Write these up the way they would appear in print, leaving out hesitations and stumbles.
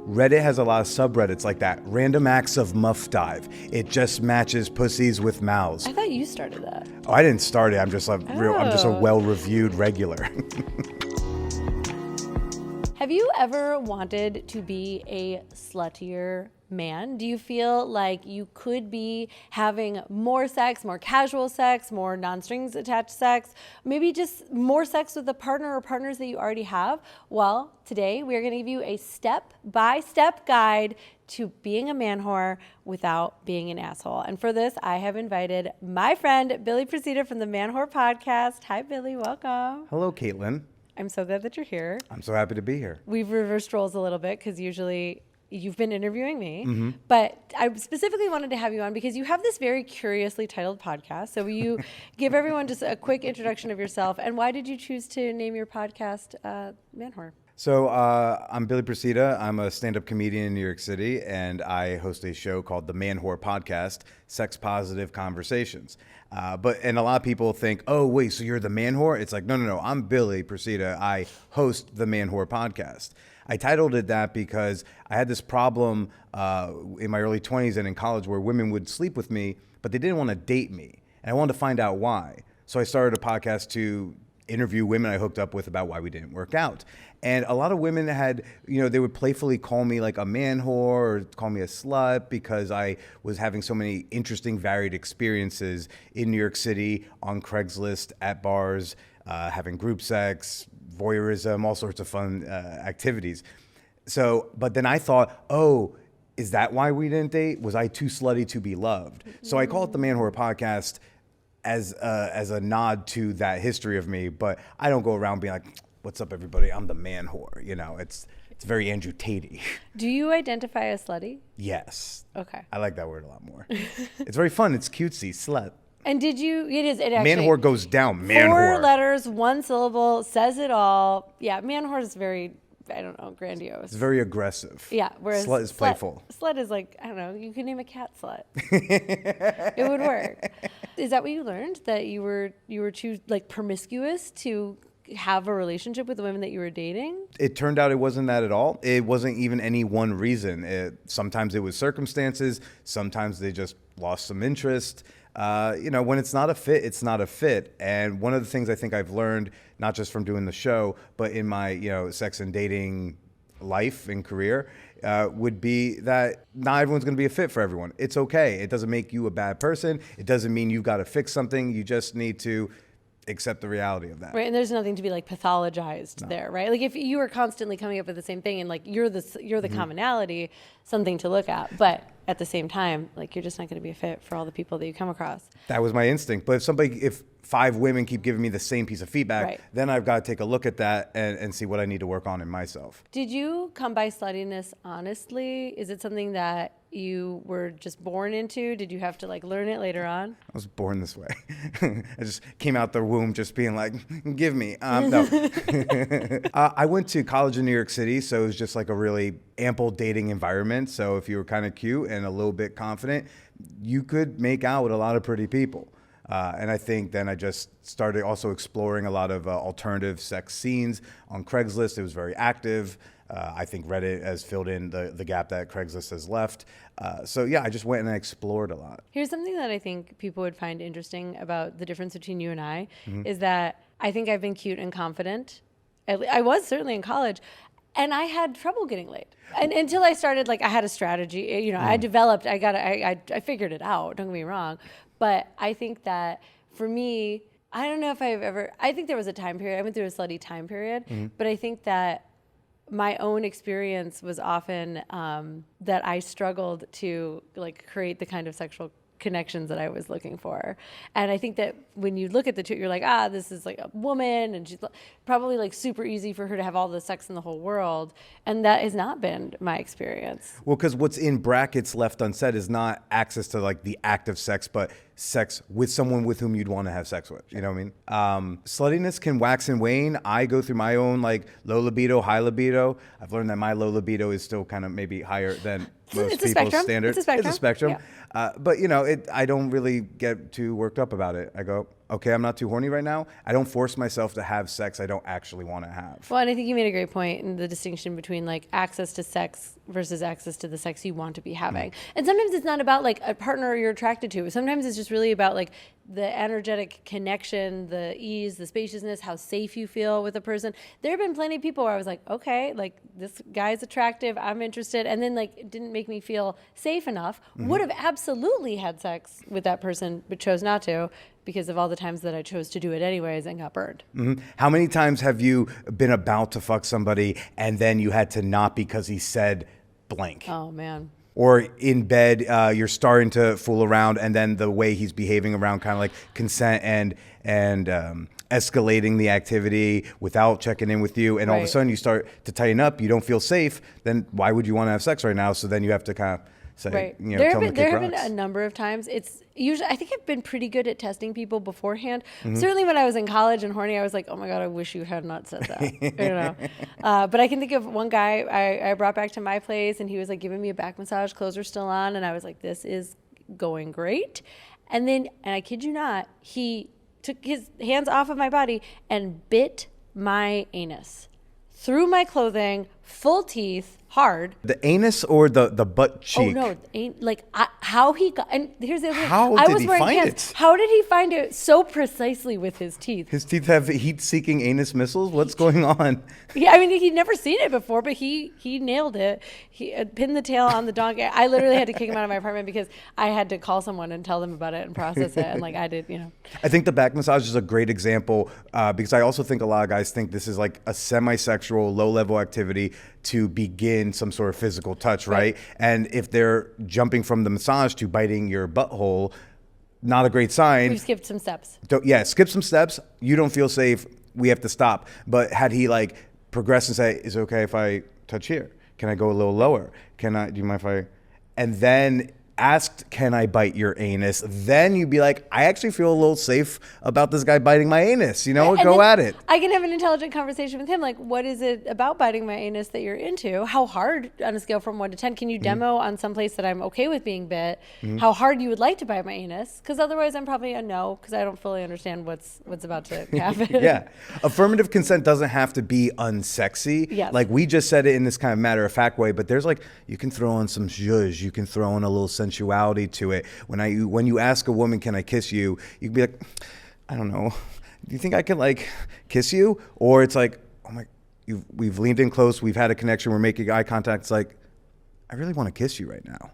Reddit has a lot of subreddits like that. Random acts of muff dive. It just matches pussies with mouths. I thought you started that. Oh, I didn't start it. I'm just a well-reviewed regular. Have you ever wanted to be a sluttier man? Do you feel like you could be having more sex, more casual sex, more non-strings attached sex, maybe just more sex with a partner or partners that you already have? Well, today we are going to give you a step-by-step guide to being a man whore without being an asshole. And for this, I have invited my friend, Billy Procida from the Manwhore podcast. Hi, Billy. Welcome. Hello, Caitlin. I'm so glad that you're here. I'm so happy to be here. We've reversed roles a little bit because usually you've been interviewing me, but I specifically wanted to have you on because you have this very curiously titled podcast. So will you give everyone just a quick introduction of yourself, and why did you choose to name your podcast Manwhore? So I'm Billy Procida. I'm a stand-up comedian in New York City, and I host a show called the Manwhore Podcast, Sex Positive Conversations. And a lot of people think, oh, wait, so you're the Manwhore? It's like, no. I'm Billy Procida. I host the Manwhore Podcast. I titled it that because I had this problem in my early 20s and in college where women would sleep with me, but they didn't want to date me. And I wanted to find out why. So I started a podcast to interview women I hooked up with about why we didn't work out. And a lot of women had, they would playfully call me like a man whore or call me a slut because I was having so many interesting, varied experiences in New York City, on Craigslist, at bars, having group sex, voyeurism, all sorts of fun activities. But then I thought, oh, is that why we didn't date? Was I too slutty to be loved? So I call it the Manwhore Podcast as a nod to that history of me, but I don't go around being like, what's up, everybody? I'm the man whore. It's very Andrew Tate-y. Do you identify as slutty? Yes. Okay. I like that word a lot more. It's very fun. It's cutesy, slut. And it actually. Man whore goes down, man four whore. 4 letters, 1 syllable, says it all. Yeah, man whore is very, grandiose. It's very aggressive. Yeah, whereas slut is playful. Slut is like, you could name a cat slut. It would work. Is that what you learned? That you were too promiscuous to have a relationship with the women that you were dating? It turned out it wasn't that at all. It wasn't even any one reason. Sometimes it was circumstances. Sometimes they just lost some interest. When it's not a fit, it's not a fit. And one of the things I think I've learned, not just from doing the show, but in my, sex and dating life and career, would be that not everyone's going to be a fit for everyone. It's okay. It doesn't make you a bad person. It doesn't mean you've got to fix something. You just need to accept the reality of that. Right, and there's nothing to be pathologized there, right? Like if you were constantly coming up with the same thing and you're the commonality, something to look at, but at the same time, you're just not going to be a fit for all the people that you come across. That was my instinct. But if 5 women keep giving me the same piece of feedback, right, then I've got to take a look at that and see what I need to work on in myself. Did you come by sluttiness honestly? Is it something that you were just born into? Did you have to learn it later on? I was born this way. I just came out the womb just being like, give me. No. I went to college in New York City, so it was just a really ample dating environment. So if you were kind of cute and a little bit confident, you could make out with a lot of pretty people. And I think then I just started also exploring a lot of alternative sex scenes on Craigslist. It was very active. I think Reddit has filled in the gap that Craigslist has left. I just went and I explored a lot. Here's something that I think people would find interesting about the difference between you and I is that I think I've been cute and confident. I was certainly in college. And I had trouble getting laid. And until I started, I had a strategy. I developed, I figured it out, don't get me wrong. But I think that for me, I don't know if I think there was a time period, I went through a slutty time period, but I think that my own experience was often that I struggled to create the kind of sexual connections that I was looking for. And I think that when you look at the two, you're like, this is a woman and she's probably super easy for her to have all the sex in the whole world. And that has not been my experience. Well, because what's in brackets left unsaid is not access to the act of sex, but sex with someone with whom you'd want to have sex with. You know what I mean? Sluttiness can wax and wane. I go through my own low libido, high libido. I've learned that my low libido is still kind of maybe higher than most people's standard. It's a spectrum. Yeah. But I don't really get too worked up about it. I go, okay, I'm not too horny right now, I don't force myself to have sex I don't actually want to have. Well, and I think you made a great point in the distinction between like access to sex versus access to the sex you want to be having. And sometimes it's not about like a partner you're attracted to. Sometimes it's just really about like the energetic connection, the ease, the spaciousness, how safe you feel with a person. There have been plenty of people where I was like, okay, like this guy's attractive, I'm interested, and then like it didn't make me feel safe enough. Would have absolutely had sex with that person, but chose not to because of all the times that I chose to do it anyways and got burned. How many times have you been about to fuck somebody and then you had to not because he said blank? Oh man. Or in bed, you're starting to fool around, and then the way he's behaving around kind of like consent and escalating the activity without checking in with you, and all of a Right. sudden you start to tighten up. You don't feel safe. Then why would you want to have sex right now? So then you have to kind of say, Right. you know, There tell have them been, to there kick have been rocks. a number of times. It's usually, I think I've been pretty good at testing people beforehand. Certainly when I was in college and horny, I was like, oh my God, I wish you had not said that. You know? But I can think of one guy I brought back to my place, and he was like giving me a back massage, clothes were still on. And I was like, this is going great. And then, and I kid you not, he took his hands off of my body and bit my anus through my clothing, full teeth, hard. The anus or the butt Oh cheek? no! Ain't like how he got. And here's the other thing. How I did was he wearing find pants. it? How did he find it so precisely with his teeth? His teeth have heat-seeking anus missiles? What's going on? Yeah, I mean he'd never seen it before, but he nailed it. He pinned the tail on the donkey. I literally had to kick him out of my apartment because I had to call someone and tell them about it and process it. And like I did, you know. I think the back massage is a great example because I also think a lot of guys think this is like a semi-sexual, low-level activity to begin some sort of physical touch, right? And if they're jumping from the massage to biting your butthole, not a great sign. We've skipped some steps. Yeah, skip some steps. You don't feel safe. We have to stop. But had he like progressed and say, is it okay if I touch here? Can I go a little lower? Do you mind if I, and then asked, can I bite your anus? Then you'd be like, I actually feel a little safe about this guy biting my anus, you know, And go then at it. I can have an intelligent conversation with him. Like, what is it about biting my anus that you're into? How hard on a scale from 1 to 10? Can you demo on some place that I'm okay with being bit? How hard you would like to bite my anus? Because otherwise I'm probably a no, because I don't fully understand what's about to happen. Yeah. Affirmative consent doesn't have to be unsexy. Yes. Like we just said it in this kind of matter of fact way, but there's like, you can throw in some zhuzh, you can throw in a little sensuality to it. When you ask a woman, can I kiss you? You can be like, I don't know. Do you think I can like kiss you? Or it's like, oh my, we've leaned in close. We've had a connection. We're making eye contact. It's like, I really want to kiss you right now.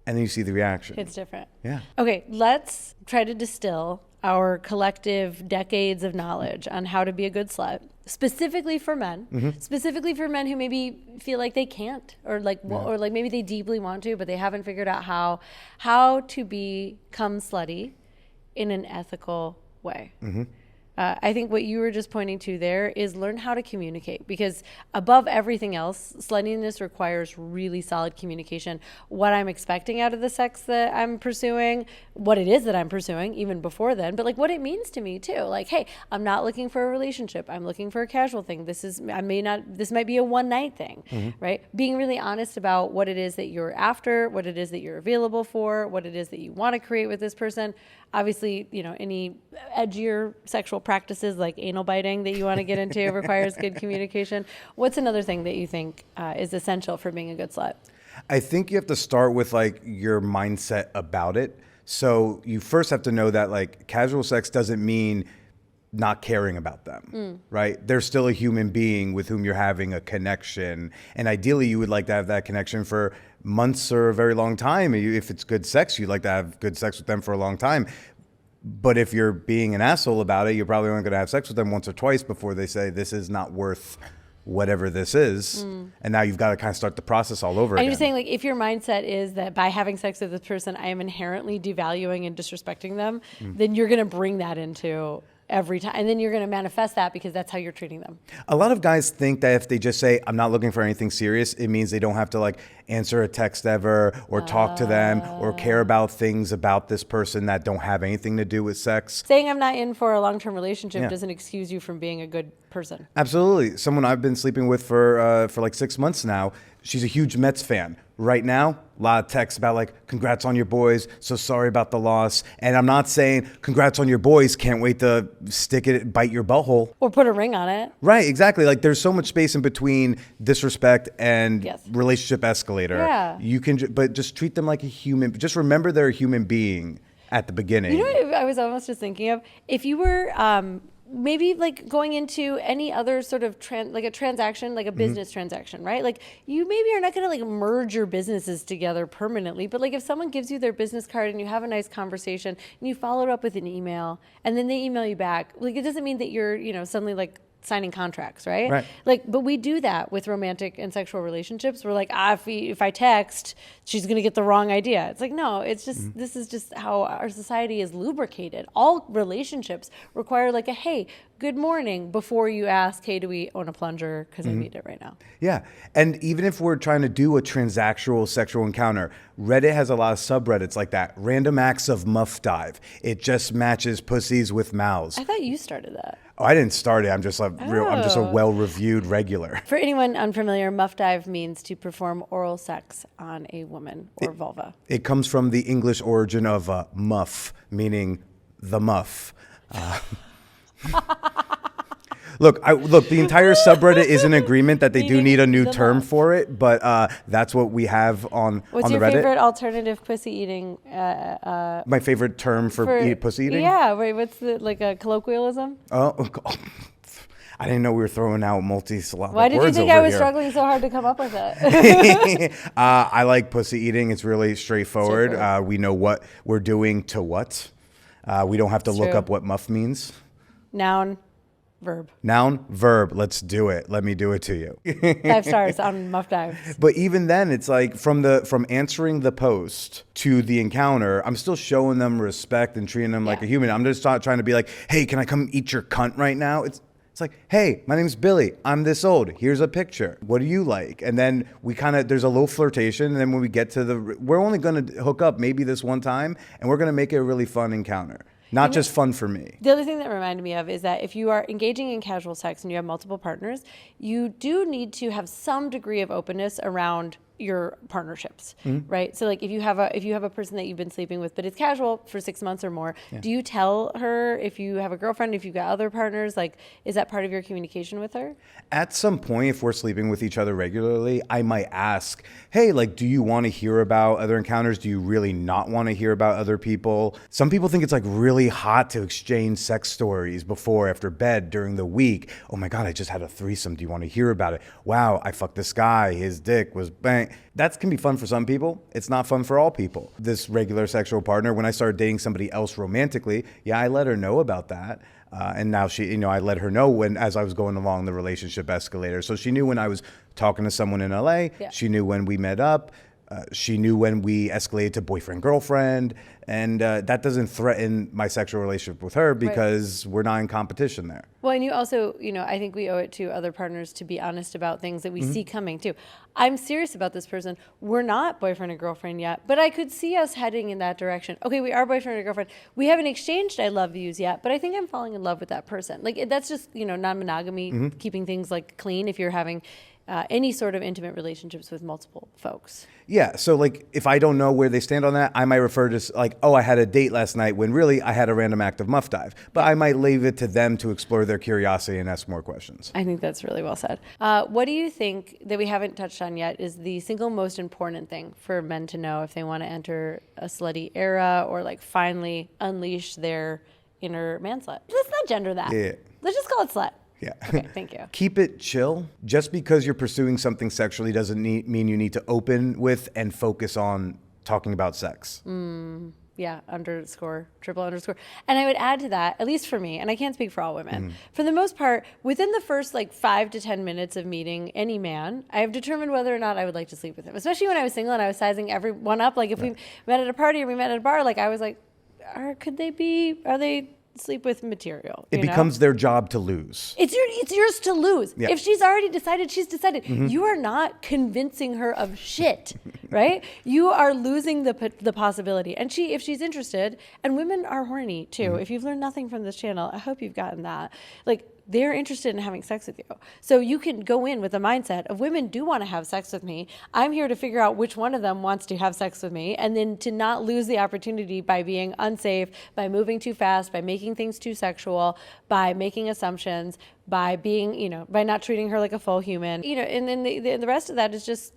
And then you see the reaction. It's different. Yeah. Okay, let's try to distill our collective decades of knowledge on how to be a good slut, specifically for men, specifically for men who maybe feel like they can't, or like, or like maybe they deeply want to, but they haven't figured out how to become slutty in an ethical way. I think what you were just pointing to there is learn how to communicate, because above everything else, sluttiness requires really solid communication. What I'm expecting out of the sex that I'm pursuing, what it is that I'm pursuing, even before then, but like what it means to me too. Like, hey, I'm not looking for a relationship. I'm looking for a casual thing. This might be a one night thing, right? Being really honest about what it is that you're after, what it is that you're available for, what it is that you want to create with this person. Obviously, you know, any edgier sexual practices like anal biting that you want to get into requires good communication. What's another thing that you think is essential for being a good slut? I think you have to start with like your mindset about it. So you first have to know that like casual sex doesn't mean not caring about them, right? They're still a human being with whom you're having a connection. And ideally you would like to have that connection for months or a very long time. If it's good sex, you'd like to have good sex with them for a long time. But if you're being an asshole about it, you're probably only going to have sex with them once or twice before they say, this is not worth whatever this is. And now you've got to kind of start the process all over And again. you're saying, like, if your mindset is that by having sex with this person, I am inherently devaluing and disrespecting them, then you're going to bring that into every time. And then you're going to manifest that because that's how you're treating them. A lot of guys think that if they just say, I'm not looking for anything serious, it means they don't have to like answer a text ever or talk to them or care about things about this person that don't have anything to do with sex. Saying I'm not in for a long-term relationship Yeah. doesn't excuse you from being a good person. Absolutely. Someone I've been sleeping with for like 6 months now, she's a huge Mets fan. Right now, a lot of texts about like, congrats on your boys, so sorry about the loss. And I'm not saying congrats on your boys, can't wait to bite your butthole. Or put a ring on it. Right, exactly. Like there's so much space in between disrespect and Yes. relationship escalator. Yeah. You can, but just treat them like a human. Just remember they're a human being at the beginning. You know what I was almost just thinking of? If you were maybe like going into any other sort of like a transaction, like a business transaction, right? Like you maybe are not going to like merge your businesses together permanently, but like if someone gives you their business card and you have a nice conversation and you follow it up with an email and then they email you back, like it doesn't mean that you're, suddenly like signing contracts, right? Right. Like, but we do that with romantic and sexual relationships. We're like, if I text, she's going to get the wrong idea. It's like, no, it's just, this is just how our society is lubricated. All relationships require like a, hey, good morning before you ask, hey, do we own a plunger? Because I need it right now. Yeah. And even if we're trying to do a transactional sexual encounter, Reddit has a lot of subreddits like that. Random acts of muff dive. It just matches pussies with mouths. I thought you started that. Oh, I didn't start it. I'm just a well-reviewed regular. For anyone unfamiliar, muff dive means to perform oral sex on a woman or vulva. It comes from the English origin of muff, meaning the muff. Look, the entire subreddit is in agreement that they do need a new term for it, but that's what we have on What's the your Reddit. favorite alternative pussy eating? My favorite term for pussy eating? Yeah, wait, what's like a colloquialism? Oh, I didn't know we were throwing out multi-syllabic words. Why did you think over I was here. struggling so hard to come up with it? I like pussy eating. It's really straightforward. We know what we're doing to what. We don't have to look up what muff means. Noun, verb. Noun, verb. Let's do it. Let me do it to you. 5 stars on muff dives. But even then, it's like from answering the post to the encounter, I'm still showing them respect and treating them like a human. I'm just not trying to be like, hey, can I come eat your cunt right now? It's like, hey, my name's Billy. I'm this old. Here's a picture. What do you like? And then there's a little flirtation. And then when we get to we're only going to hook up maybe this one time, and we're going to make it a really fun encounter. Not just fun for me. The other thing that reminded me of is that if you are engaging in casual sex and you have multiple partners, you do need to have some degree of openness around your partnerships, right? So like if you have a person that you've been sleeping with, but it's casual for 6 months or more, do you tell her if you have a girlfriend, if you've got other partners, like is that part of your communication with her? At some point, if we're sleeping with each other regularly, I might ask, hey, like, do you want to hear about other encounters? Do you really not want to hear about other people? Some people think it's like really hot to exchange sex stories before, after bed, during the week. Oh my God, I just had a threesome. Do you want to hear about it? Wow, I fucked this guy. His dick was bang. That can be fun for some people. It's not fun for all people. This regular sexual partner, when I started dating somebody else romantically, I let her know about that. And now she, I let her know as I was going along the relationship escalator. So she knew when I was talking to someone in LA. Yeah. She knew when we met up. She knew when we escalated to boyfriend, girlfriend. And that doesn't threaten my sexual relationship with her because we're not in competition there. Well, and you also, I think we owe it to other partners to be honest about things that we see coming too. I'm serious about this person. We're not boyfriend and girlfriend yet, but I could see us heading in that direction. Okay, we are boyfriend and girlfriend. We haven't exchanged I love yous yet, but I think I'm falling in love with that person. Like that's just, non-monogamy, keeping things like clean if you're having any sort of intimate relationships with multiple folks. Yeah, so like if I don't know where they stand on that, I might refer to like, oh, I had a date last night when really I had a random act of muff dive. But I might leave it to them to explore their curiosity and ask more questions. I think that's really well said. What do you think that we haven't touched on yet is the single most important thing for men to know if they want to enter a slutty era or like finally unleash their inner man slut? Let's not gender that. Yeah. Let's just call it slut. Yeah. Okay, thank you. Keep it chill. Just because you're pursuing something sexually doesn't mean you need to open with and focus on talking about sex. Yeah, underscore, triple underscore. And I would add to that, at least for me, and I can't speak for all women, for the most part, within the first like 5 to 10 minutes of meeting any man, I have determined whether or not I would like to sleep with him. Especially when I was single and I was sizing everyone up. Like if we met at a party or we met at a bar, like I was like, are they sleep with material? It becomes their job to lose. It's yours to lose. Yeah. If she's already decided, she's decided. You are not convincing her of shit, right? You are losing the possibility. And if she's interested, and women are horny too. If you've learned nothing from this channel, I hope you've gotten that. Like they're interested in having sex with you. So you can go in with a mindset of women do want to have sex with me. I'm here to figure out which one of them wants to have sex with me, and then to not lose the opportunity by being unsafe, by moving too fast, by making things too sexual, by making assumptions, by being, by not treating her like a full human. And then the rest of that is just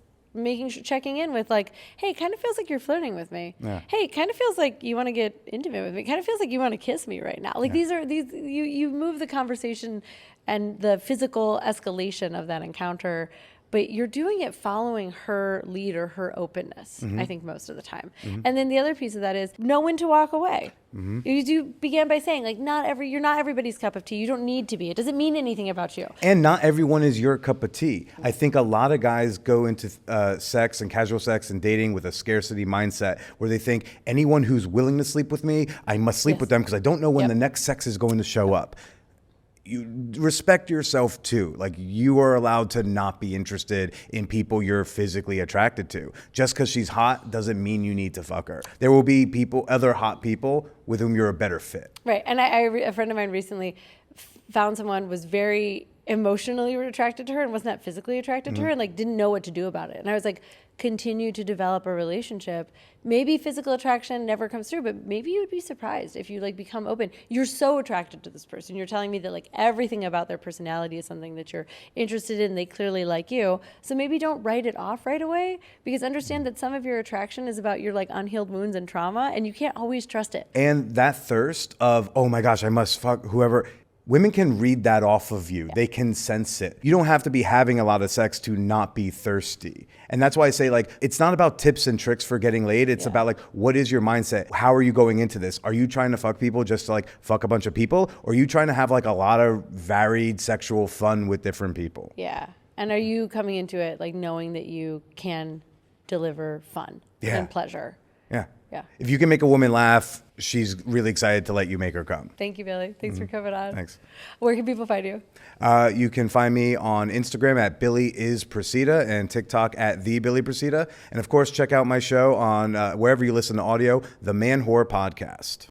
checking in with like, hey, kind of feels like you're flirting with me. Yeah. Hey, kind of feels like you want to get intimate with me. Kind of feels like you want to kiss me right now. Like you move the conversation and the physical escalation of that encounter, but you're doing it following her lead or her openness, I think, most of the time. And then the other piece of that is know when to walk away. You began by saying, like, you're not everybody's cup of tea. You don't need to be. It doesn't mean anything about you. And not everyone is your cup of tea. I think a lot of guys go into sex and casual sex and dating with a scarcity mindset where they think anyone who's willing to sleep with me, I must sleep with them because I don't know when the next sex is going to show up. You respect yourself too. Like, you are allowed to not be interested in people you're physically attracted to. Just because she's hot doesn't mean you need to fuck her. There will be other hot people with whom you're a better fit. Right. And a friend of mine recently found someone was very emotionally attracted to her and was not physically attracted to her, and like didn't know what to do about it. And I was like, continue to develop a relationship. Maybe physical attraction never comes through, but maybe you'd be surprised if you like become open. You're so attracted to this person. You're telling me that like everything about their personality is something that you're interested in. They clearly like you. So maybe don't write it off right away, because understand that some of your attraction is about your like unhealed wounds and trauma, and you can't always trust it. And that thirst of, oh my gosh, I must fuck whoever. Women can read that off of you. They can sense it. You don't have to be having a lot of sex to not be thirsty. And that's why I say, like, it's not about tips and tricks for getting laid. It's about like, what is your mindset? How are you going into this? Are you trying to fuck people just to like fuck a bunch of people? Or are you trying to have like a lot of varied sexual fun with different people? Yeah. And are you coming into it like knowing that you can deliver fun and pleasure? Yeah. Yeah. If you can make a woman laugh, she's really excited to let you make her come. Thank you, Billy. Thanks for coming on. Thanks. Where can people find you? You can find me on Instagram at Billy is Procida and TikTok at the Billy Procida. And of course, check out my show on wherever you listen to audio, the Manwhore Podcast.